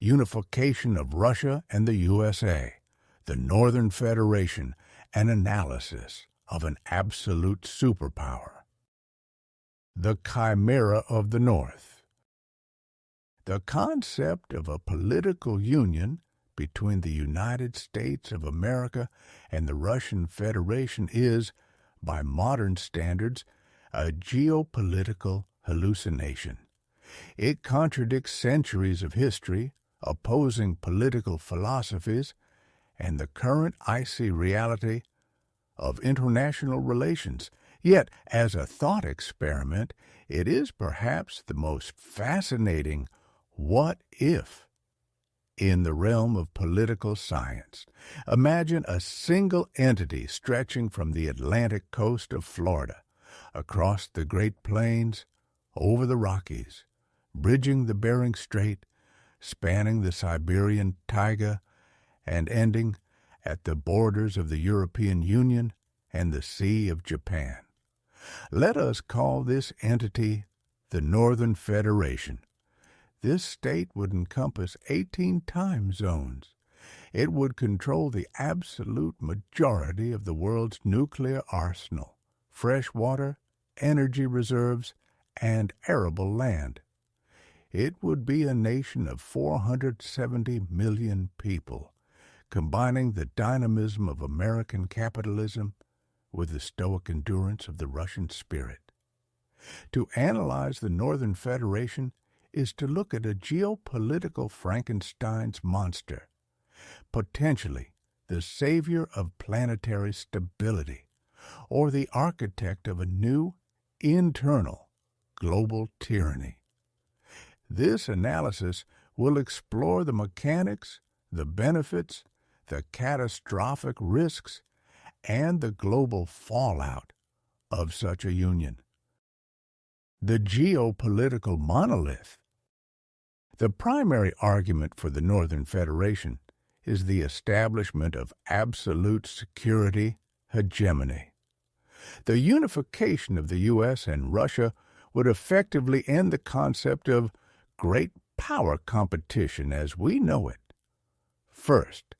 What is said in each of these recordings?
unification of Russia and the USA, the Northern Federation, an analysis of an absolute superpower. The Chimera of the North. The concept of a political union between the United States of America and the Russian Federation is, by modern standards, a geopolitical hallucination. It contradicts centuries of history, opposing political philosophies, and the current icy reality of international relations. Yet, as a thought experiment, it is perhaps the most fascinating what if in the realm of political science. Imagine a single entity stretching from the Atlantic coast of Florida, across the Great Plains, over the Rockies, bridging the Bering Strait, spanning the Siberian taiga, and ending at the borders of the European Union and the Sea of Japan. Let us call this entity the Northern Federation. This state would encompass 18 time zones. It would control the absolute majority of the world's nuclear arsenal, fresh water, energy reserves, and arable land. It would be a nation of 470 million people, combining the dynamism of American capitalism with the stoic endurance of the Russian spirit. To analyze the Northern Federation is to look at a geopolitical Frankenstein's monster, potentially the savior of planetary stability, or the architect of a new, internal, global tyranny. This analysis will explore the mechanics, the benefits, the catastrophic risks, and the global fallout of such a union. The geopolitical monolith. The primary argument for the Northern Federation is the establishment of absolute security hegemony. The unification of the U.S. and Russia would effectively end the concept of great power competition as we know it. First,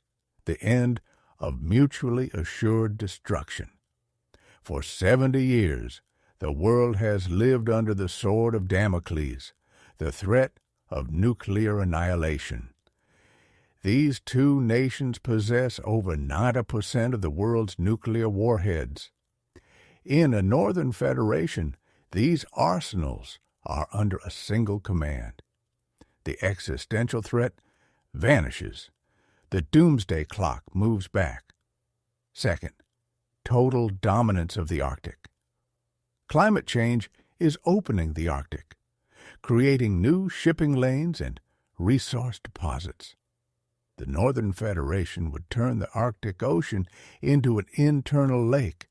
the end of mutually assured destruction. For 70 years, the world has lived under the sword of Damocles, the threat of nuclear annihilation. These two nations possess over 90% of the world's nuclear warheads. In a Northern Federation, these arsenals are under a single command. The existential threat vanishes. The doomsday clock moves back. Second, total dominance of the Arctic. Climate change is opening the Arctic, creating new shipping lanes and resource deposits. The Northern Federation would turn the Arctic Ocean into an internal lake,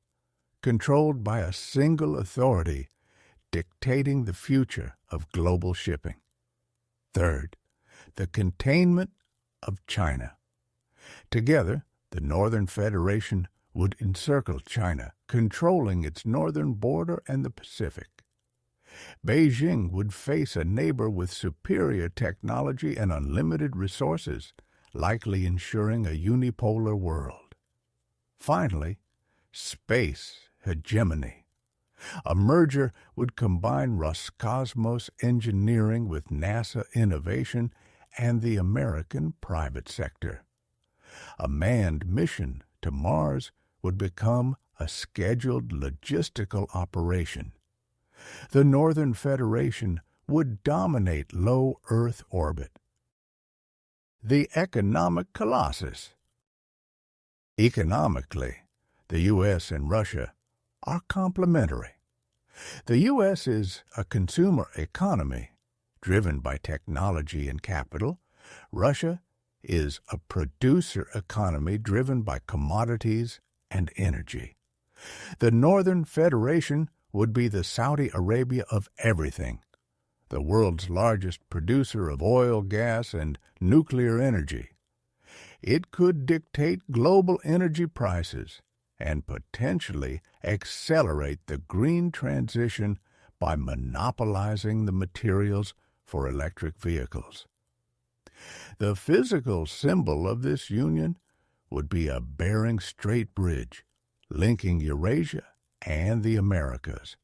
controlled by a single authority, dictating the future of global shipping. Third, the containment of China. Together, the Northern Federation would encircle China, controlling its northern border and the Pacific. Beijing would face a neighbor with superior technology and unlimited resources, likely ensuring a unipolar world. Finally, space hegemony. A merger would combine Roscosmos engineering with NASA innovation and the American private sector. A manned mission to Mars would become a scheduled logistical operation. The Northern Federation would dominate low Earth orbit. The economic colossus. Economically, the U.S. and Russia are complementary. The U.S. is a consumer economy driven by technology and capital. Russia is a producer economy driven by commodities and energy. The Northern Federation would be the Saudi Arabia of everything, the world's largest producer of oil, gas, and nuclear energy. It could dictate global energy prices and potentially accelerate the green transition by monopolizing the materials for electric vehicles. The physical symbol of this union would be a Bering Strait bridge linking Eurasia and the Americas,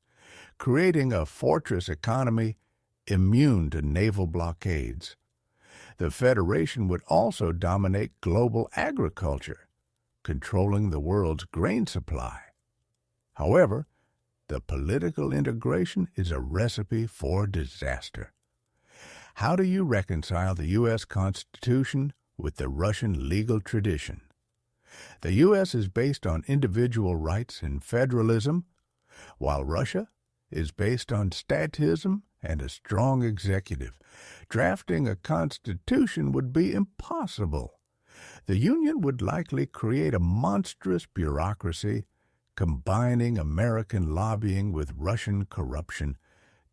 creating a fortress economy immune to naval blockades. The Federation would also dominate global agriculture, controlling the world's grain supply. However, the political integration is a recipe for disaster. How do you reconcile the U.S. Constitution with the Russian legal tradition? The U.S. is based on individual rights and federalism, while Russia is based on statism and a strong executive. Drafting a constitution would be impossible. The Union would likely create a monstrous bureaucracy, combining American lobbying with Russian corruption,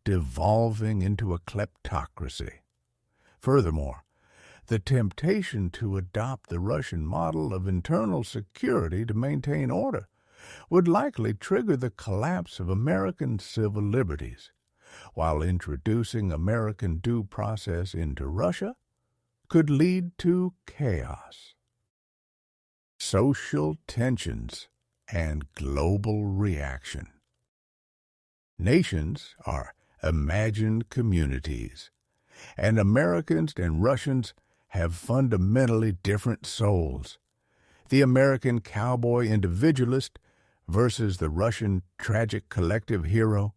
devolving into a kleptocracy. Furthermore, the temptation to adopt the Russian model of internal security to maintain order would likely trigger the collapse of American civil liberties, while introducing American due process into Russia could lead to chaos. Social tensions and global reaction. Nations are imagined communities, and Americans and Russians have fundamentally different souls. The American cowboy individualist versus the Russian tragic collective hero.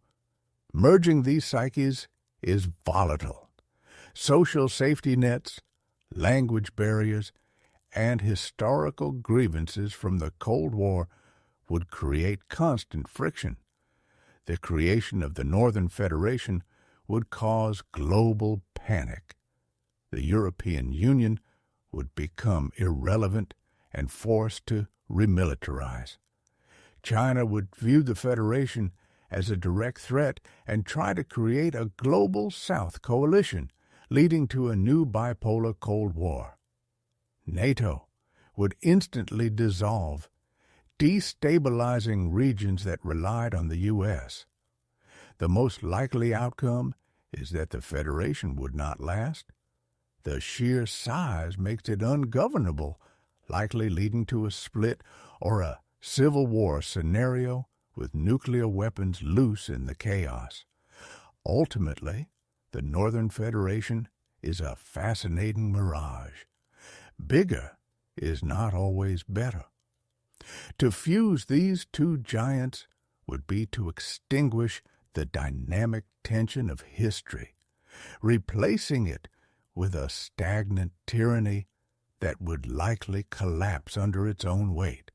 Merging these psyches is volatile. Social safety nets, language barriers, and historical grievances from the Cold War would create constant friction. The creation of the Northern Federation would cause global panic. The European Union would become irrelevant and forced to remilitarize. China would view the Federation as a direct threat and try to create a global South coalition, leading to a new bipolar Cold War. NATO would instantly dissolve, destabilizing regions that relied on the U.S. The most likely outcome is that the Federation would not last. The sheer size makes it ungovernable, likely leading to a split or a civil war scenario with nuclear weapons loose in the chaos. Ultimately, the Northern Federation is a fascinating mirage. Bigger is not always better. To fuse these two giants would be to extinguish the dynamic tension of history, replacing it with a stagnant tyranny that would likely collapse under its own weight.